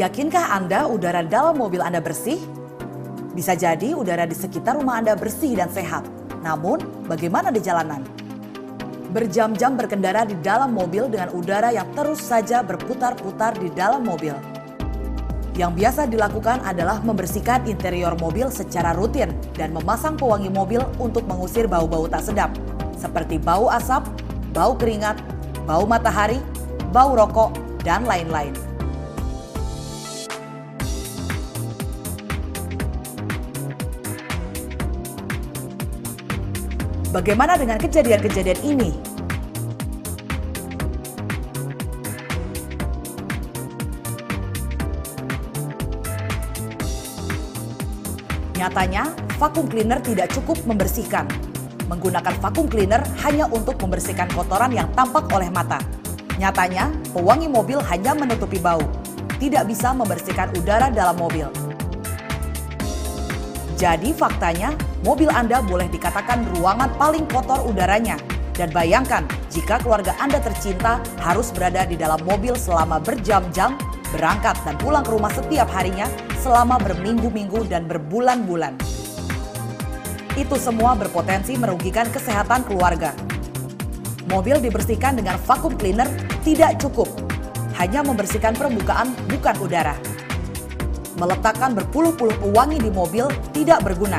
Yakinkah Anda udara dalam mobil Anda bersih? Bisa jadi udara di sekitar rumah Anda bersih dan sehat. Namun, bagaimana di jalanan? Berjam-jam berkendara di dalam mobil dengan udara yang terus saja berputar-putar di dalam mobil. Yang biasa dilakukan adalah membersihkan interior mobil secara rutin dan memasang pewangi mobil untuk mengusir bau-bau tak sedap, seperti bau asap, bau keringat, bau matahari, bau rokok, dan lain-lain. Bagaimana dengan kejadian-kejadian ini? Nyatanya, vacuum cleaner tidak cukup membersihkan. Menggunakan vacuum cleaner hanya untuk membersihkan kotoran yang tampak oleh mata. Nyatanya, pewangi mobil hanya menutupi bau, tidak bisa membersihkan udara dalam mobil. Jadi faktanya, mobil Anda boleh dikatakan ruangan paling kotor udaranya. Dan bayangkan jika keluarga Anda tercinta harus berada di dalam mobil selama berjam-jam, berangkat dan pulang ke rumah setiap harinya selama berminggu-minggu dan berbulan-bulan. Itu semua berpotensi merugikan kesehatan keluarga. Mobil dibersihkan dengan vacuum cleaner tidak cukup. Hanya membersihkan permukaan, bukan udara. Meletakkan berpuluh-puluh pewangi di mobil tidak berguna.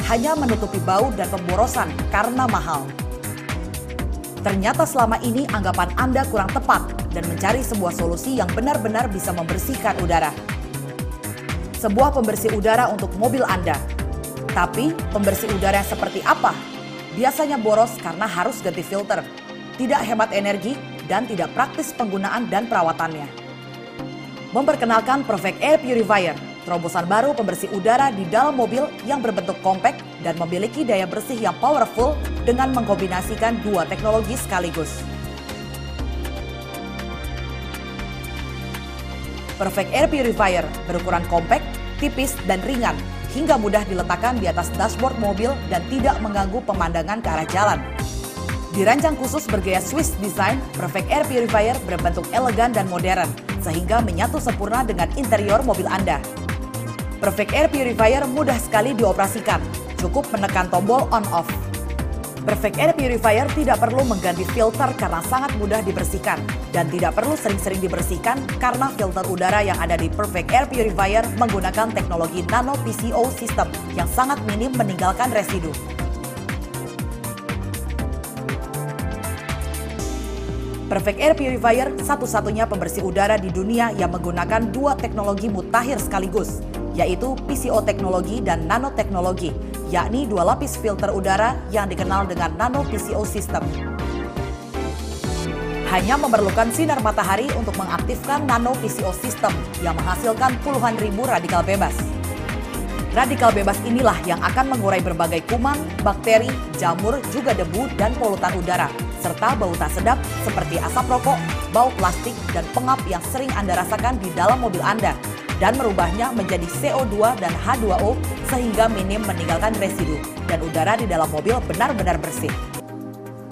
Hanya menutupi bau dan pemborosan karena mahal. Ternyata selama ini anggapan Anda kurang tepat dan mencari sebuah solusi yang benar-benar bisa membersihkan udara. Sebuah pembersih udara untuk mobil Anda. Tapi pembersih udara yang seperti apa? Biasanya boros karena harus ganti filter, tidak hemat energi, dan tidak praktis penggunaan dan perawatannya. Memperkenalkan Perfect Air Purifier, terobosan baru pembersih udara di dalam mobil yang berbentuk kompak dan memiliki daya bersih yang powerful dengan mengkombinasikan dua teknologi sekaligus. Perfect Air Purifier berukuran kompak, tipis, dan ringan, hingga mudah diletakkan di atas dashboard mobil dan tidak mengganggu pemandangan ke arah jalan. Dirancang khusus bergaya Swiss design, Perfect Air Purifier berbentuk elegan dan modern, sehingga menyatu sempurna dengan interior mobil Anda. Perfect Air Purifier mudah sekali dioperasikan, cukup menekan tombol on-off. Perfect Air Purifier tidak perlu mengganti filter karena sangat mudah dibersihkan, dan tidak perlu sering-sering dibersihkan karena filter udara yang ada di Perfect Air Purifier menggunakan teknologi Nano PCO System yang sangat minim meninggalkan residu. Perfect Air Purifier satu-satunya pembersih udara di dunia yang menggunakan dua teknologi mutakhir sekaligus, yaitu PCO teknologi dan nanoteknologi, yakni dua lapis filter udara yang dikenal dengan Nano PCO System. Hanya memerlukan sinar matahari untuk mengaktifkan Nano PCO System yang menghasilkan puluhan ribu radikal bebas. Radikal bebas inilah yang akan mengurai berbagai kuman, bakteri, jamur, juga debu dan polutan udara, serta bau tak sedap seperti asap rokok, bau plastik, dan pengap yang sering Anda rasakan di dalam mobil Anda, dan merubahnya menjadi CO2 dan H2O sehingga minim meninggalkan residu, dan udara di dalam mobil benar-benar bersih.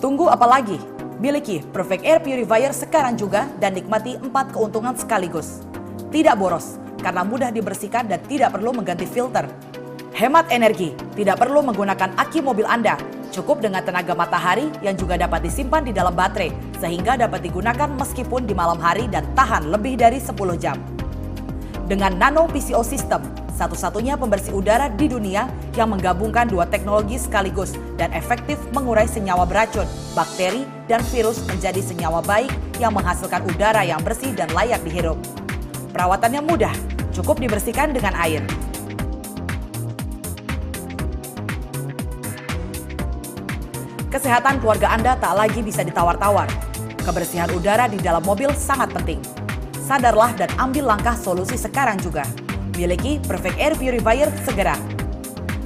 Tunggu apa lagi? Miliki Perfect Air Purifier sekarang juga dan nikmati 4 keuntungan sekaligus. Tidak boros, karena mudah dibersihkan dan tidak perlu mengganti filter. Hemat energi, tidak perlu menggunakan aki mobil Anda. Cukup dengan tenaga matahari yang juga dapat disimpan di dalam baterai, sehingga dapat digunakan meskipun di malam hari dan tahan lebih dari 10 jam. Dengan Nano PCO System, satu-satunya pembersih udara di dunia yang menggabungkan dua teknologi sekaligus dan efektif mengurai senyawa beracun, bakteri, dan virus menjadi senyawa baik yang menghasilkan udara yang bersih dan layak dihirup. Perawatannya mudah, cukup dibersihkan dengan air. Kesehatan keluarga Anda tak lagi bisa ditawar-tawar. Kebersihan udara di dalam mobil sangat penting. Sadarlah dan ambil langkah solusi sekarang juga. Miliki Perfect Air Purifier segera.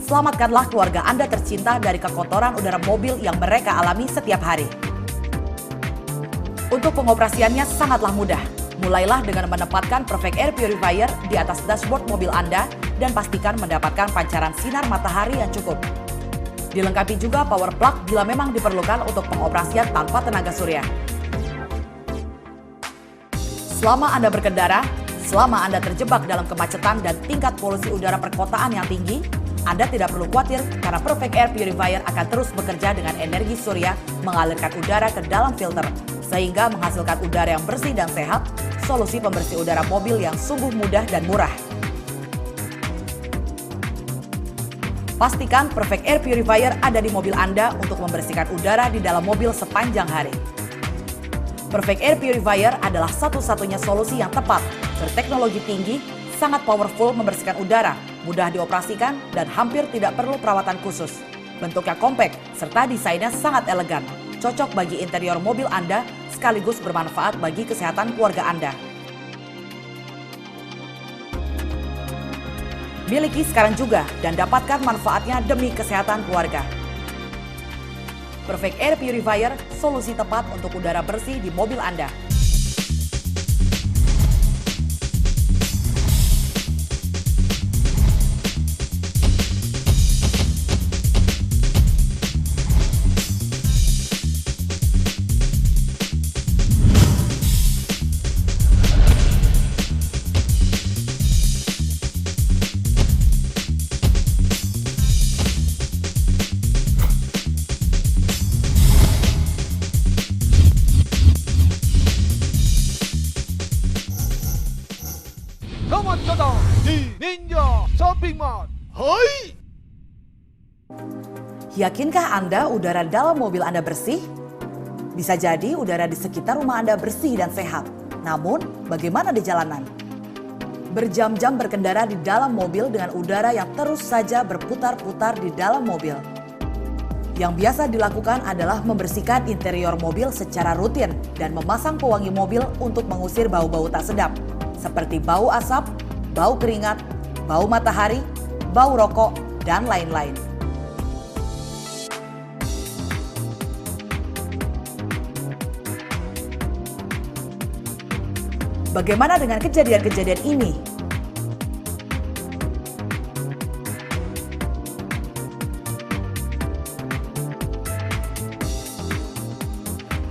Selamatkanlah keluarga Anda tercinta dari kekotoran udara mobil yang mereka alami setiap hari. Untuk pengoperasiannya sangatlah mudah. Mulailah dengan menempatkan Perfect Air Purifier di atas dashboard mobil Anda dan pastikan mendapatkan pancaran sinar matahari yang cukup. Dilengkapi juga power plug bila memang diperlukan untuk pengoperasian tanpa tenaga surya. Selama Anda berkendara, Selama Anda terjebak dalam kemacetan dan tingkat polusi udara perkotaan yang tinggi, Anda tidak perlu khawatir karena Perfect Air Purifier akan terus bekerja dengan energi surya mengalirkan udara ke dalam filter, sehingga menghasilkan udara yang bersih dan sehat, solusi pembersih udara mobil yang sungguh mudah dan murah. Pastikan Perfect Air Purifier ada di mobil Anda untuk membersihkan udara di dalam mobil sepanjang hari. Perfect Air Purifier adalah satu-satunya solusi yang tepat, berteknologi tinggi, sangat powerful membersihkan udara, mudah dioperasikan, dan hampir tidak perlu perawatan khusus. Bentuknya kompak, serta desainnya sangat elegan, cocok bagi interior mobil Anda, sekaligus bermanfaat bagi kesehatan keluarga Anda. Miliki sekarang juga dan dapatkan manfaatnya demi kesehatan keluarga. Perfect Air Purifier, solusi tepat untuk udara bersih di mobil Anda. Selamat datang di Ninja Shopping Mart. Hai! Yakinkah Anda udara dalam mobil Anda bersih? Bisa jadi udara di sekitar rumah Anda bersih dan sehat. Namun, bagaimana di jalanan? Berjam-jam berkendara di dalam mobil dengan udara yang terus saja berputar-putar di dalam mobil. Yang biasa dilakukan adalah membersihkan interior mobil secara rutin dan memasang pewangi mobil untuk mengusir bau-bau tak sedap, seperti bau asap, bau keringat, bau matahari, bau rokok, dan lain-lain. Bagaimana dengan kejadian-kejadian ini?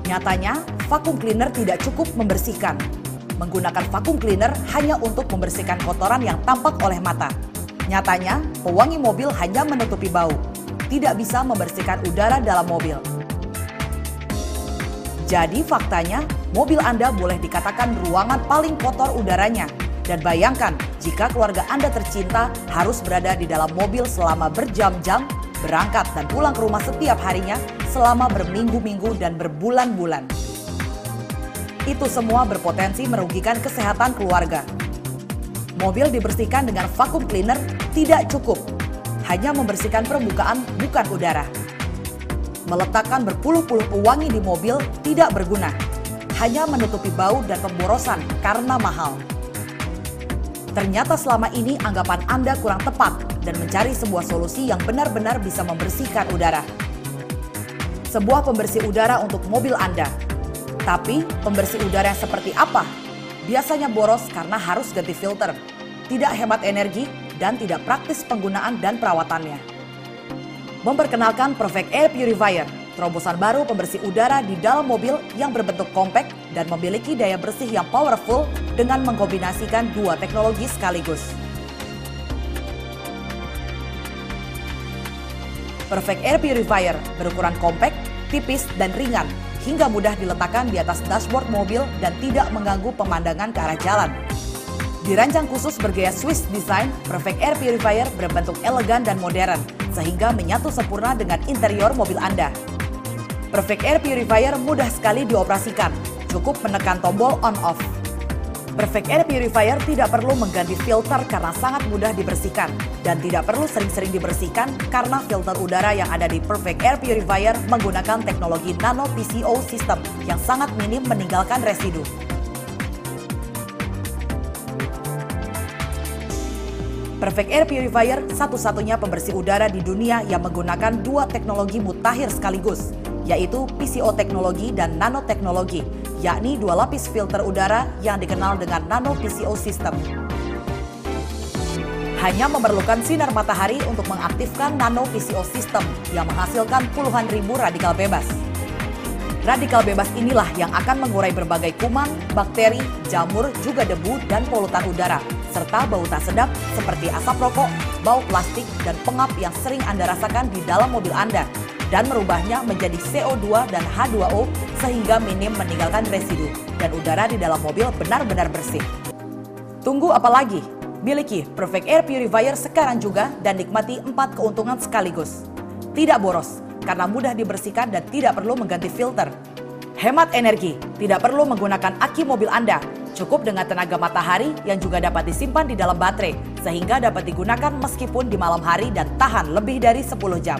Nyatanya, vacuum cleaner tidak cukup membersihkan. Menggunakan vacuum cleaner hanya untuk membersihkan kotoran yang tampak oleh mata. Nyatanya, pewangi mobil hanya menutupi bau, tidak bisa membersihkan udara dalam mobil. Jadi faktanya, mobil Anda boleh dikatakan ruangan paling kotor udaranya. Dan bayangkan jika keluarga Anda tercinta harus berada di dalam mobil selama berjam-jam, berangkat dan pulang ke rumah setiap harinya selama berminggu-minggu dan berbulan-bulan. Itu semua berpotensi merugikan kesehatan keluarga. Mobil dibersihkan dengan vacuum cleaner tidak cukup. Hanya membersihkan permukaan, bukan udara. Meletakkan berpuluh-puluh pewangi di mobil tidak berguna. Hanya menutupi bau dan pemborosan karena mahal. Ternyata selama ini anggapan Anda kurang tepat dan mencari sebuah solusi yang benar-benar bisa membersihkan udara. Sebuah pembersih udara untuk mobil Anda. Tapi pembersih udara yang seperti apa? Biasanya boros karena harus ganti filter, tidak hemat energi, dan tidak praktis penggunaan dan perawatannya. Memperkenalkan Perfect Air Purifier, terobosan baru pembersih udara di dalam mobil yang berbentuk kompak dan memiliki daya bersih yang powerful dengan mengkombinasikan dua teknologi sekaligus. Perfect Air Purifier berukuran kompak, tipis, dan ringan, hingga mudah diletakkan di atas dashboard mobil dan tidak mengganggu pemandangan ke arah jalan. Dirancang khusus bergaya Swiss design, Perfect Air Purifier berbentuk elegan dan modern, sehingga menyatu sempurna dengan interior mobil Anda. Perfect Air Purifier mudah sekali dioperasikan, cukup menekan tombol on-off. Perfect Air Purifier tidak perlu mengganti filter karena sangat mudah dibersihkan dan tidak perlu sering-sering dibersihkan karena filter udara yang ada di Perfect Air Purifier menggunakan teknologi Nano PCO System yang sangat minim meninggalkan residu. Perfect Air Purifier satu-satunya pembersih udara di dunia yang menggunakan dua teknologi mutakhir sekaligus, yaitu PCO teknologi dan nanoteknologi, yakni dua lapis filter udara yang dikenal dengan Nano PCO System. Hanya memerlukan sinar matahari untuk mengaktifkan Nano PCO System yang menghasilkan puluhan ribu radikal bebas. Radikal bebas inilah yang akan mengurai berbagai kuman, bakteri, jamur, juga debu dan polutan udara, serta bau tak sedap seperti asap rokok, bau plastik, dan pengap yang sering Anda rasakan di dalam mobil Anda, dan merubahnya menjadi CO2 dan H2O sehingga minim meninggalkan residu, dan udara di dalam mobil benar-benar bersih. Tunggu apa lagi? Miliki Perfect Air Purifier sekarang juga dan nikmati 4 keuntungan sekaligus. Tidak boros, karena mudah dibersihkan dan tidak perlu mengganti filter. Hemat energi, tidak perlu menggunakan aki mobil Anda. Cukup dengan tenaga matahari yang juga dapat disimpan di dalam baterai, sehingga dapat digunakan meskipun di malam hari dan tahan lebih dari 10 jam.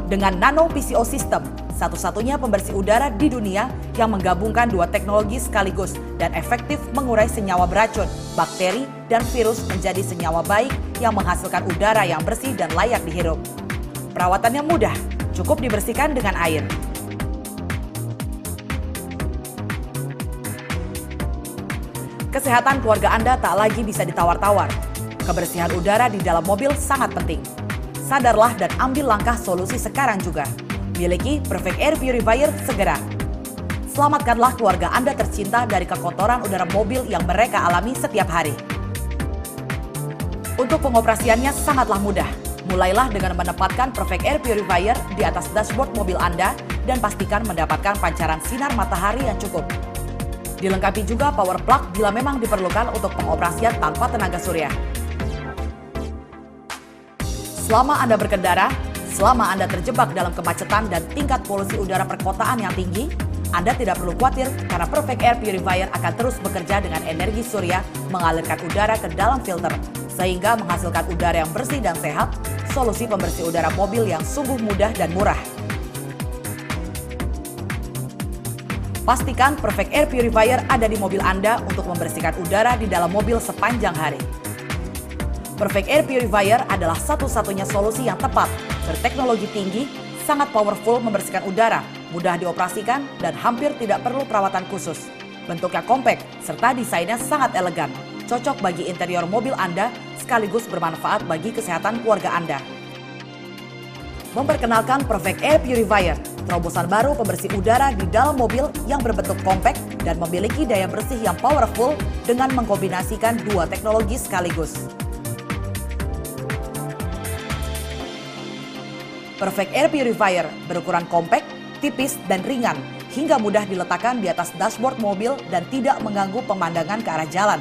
Dengan Nano PCO System, satu-satunya pembersih udara di dunia yang menggabungkan 2 teknologi sekaligus dan efektif mengurai senyawa beracun, bakteri, dan virus menjadi senyawa baik yang menghasilkan udara yang bersih dan layak dihirup. Perawatannya mudah, cukup dibersihkan dengan air. Kesehatan keluarga Anda tak lagi bisa ditawar-tawar. Kebersihan udara di dalam mobil sangat penting. Sadarlah dan ambil langkah solusi sekarang juga. Miliki Perfect Air Purifier segera. Selamatkanlah keluarga Anda tercinta dari kekotoran udara mobil yang mereka alami setiap hari. Untuk pengoperasiannya sangatlah mudah. Mulailah dengan menempatkan Perfect Air Purifier di atas dashboard mobil Anda dan pastikan mendapatkan pancaran sinar matahari yang cukup. Dilengkapi juga power plug bila memang diperlukan untuk pengoperasian tanpa tenaga surya. Selama Anda berkendara, selama Anda terjebak dalam kemacetan dan tingkat polusi udara perkotaan yang tinggi, Anda tidak perlu khawatir karena Perfect Air Purifier akan terus bekerja dengan energi surya mengalirkan udara ke dalam filter, sehingga menghasilkan udara yang bersih dan sehat, solusi pembersih udara mobil yang sungguh mudah dan murah. Pastikan Perfect Air Purifier ada di mobil Anda untuk membersihkan udara di dalam mobil sepanjang hari. Perfect Air Purifier adalah satu-satunya solusi yang tepat, berteknologi tinggi, sangat powerful membersihkan udara, mudah dioperasikan, dan hampir tidak perlu perawatan khusus. Bentuknya kompak, serta desainnya sangat elegan, cocok bagi interior mobil Anda, sekaligus bermanfaat bagi kesehatan keluarga Anda. Memperkenalkan Perfect Air Purifier, terobosan baru pembersih udara di dalam mobil yang berbentuk kompak dan memiliki daya bersih yang powerful dengan mengkombinasikan 2 teknologi sekaligus. Perfect Air Purifier berukuran kompak, tipis, dan ringan, hingga mudah diletakkan di atas dashboard mobil dan tidak mengganggu pemandangan ke arah jalan.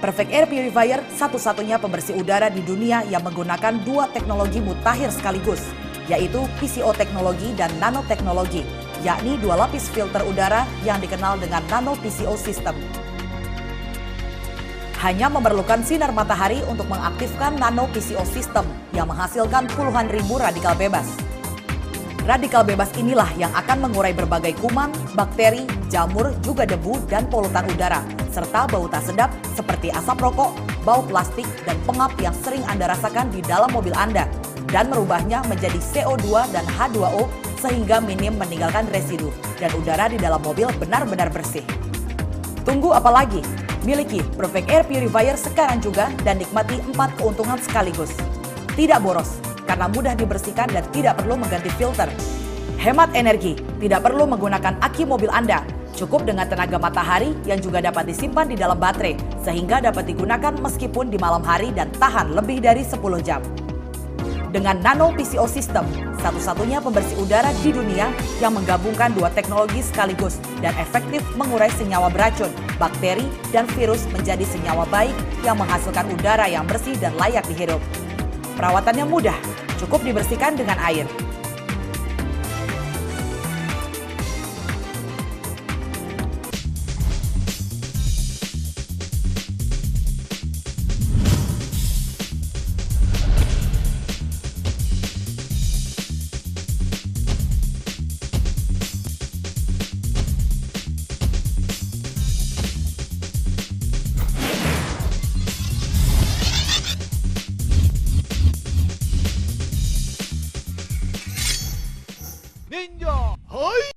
Perfect Air Purifier satu-satunya pembersih udara di dunia yang menggunakan 2 teknologi mutakhir sekaligus, yaitu PCO teknologi dan nanoteknologi, yakni 2 lapis filter udara yang dikenal dengan Nano PCO System. Hanya memerlukan sinar matahari untuk mengaktifkan Nano PCO System yang menghasilkan puluhan ribu radikal bebas. Radikal bebas inilah yang akan mengurai berbagai kuman, bakteri, jamur, juga debu dan polutan udara, serta bau tak sedap seperti asap rokok, bau plastik, dan pengap yang sering Anda rasakan di dalam mobil Anda, dan merubahnya menjadi CO2 dan H2O sehingga minim meninggalkan residu, dan udara di dalam mobil benar-benar bersih. Tunggu apa lagi? Miliki Perfect Air Purifier sekarang juga dan nikmati 4 keuntungan sekaligus. Tidak boros, karena mudah dibersihkan dan tidak perlu mengganti filter. Hemat energi, tidak perlu menggunakan aki mobil Anda. Cukup dengan tenaga matahari yang juga dapat disimpan di dalam baterai, sehingga dapat digunakan meskipun di malam hari dan tahan lebih dari 10 jam. Dengan Nano PCO System, satu-satunya pembersih udara di dunia yang menggabungkan 2 teknologi sekaligus dan efektif mengurai senyawa beracun, bakteri, dan virus menjadi senyawa baik yang menghasilkan udara yang bersih dan layak dihirup. Perawatannya mudah, cukup dibersihkan dengan air. Ninja. Hoi!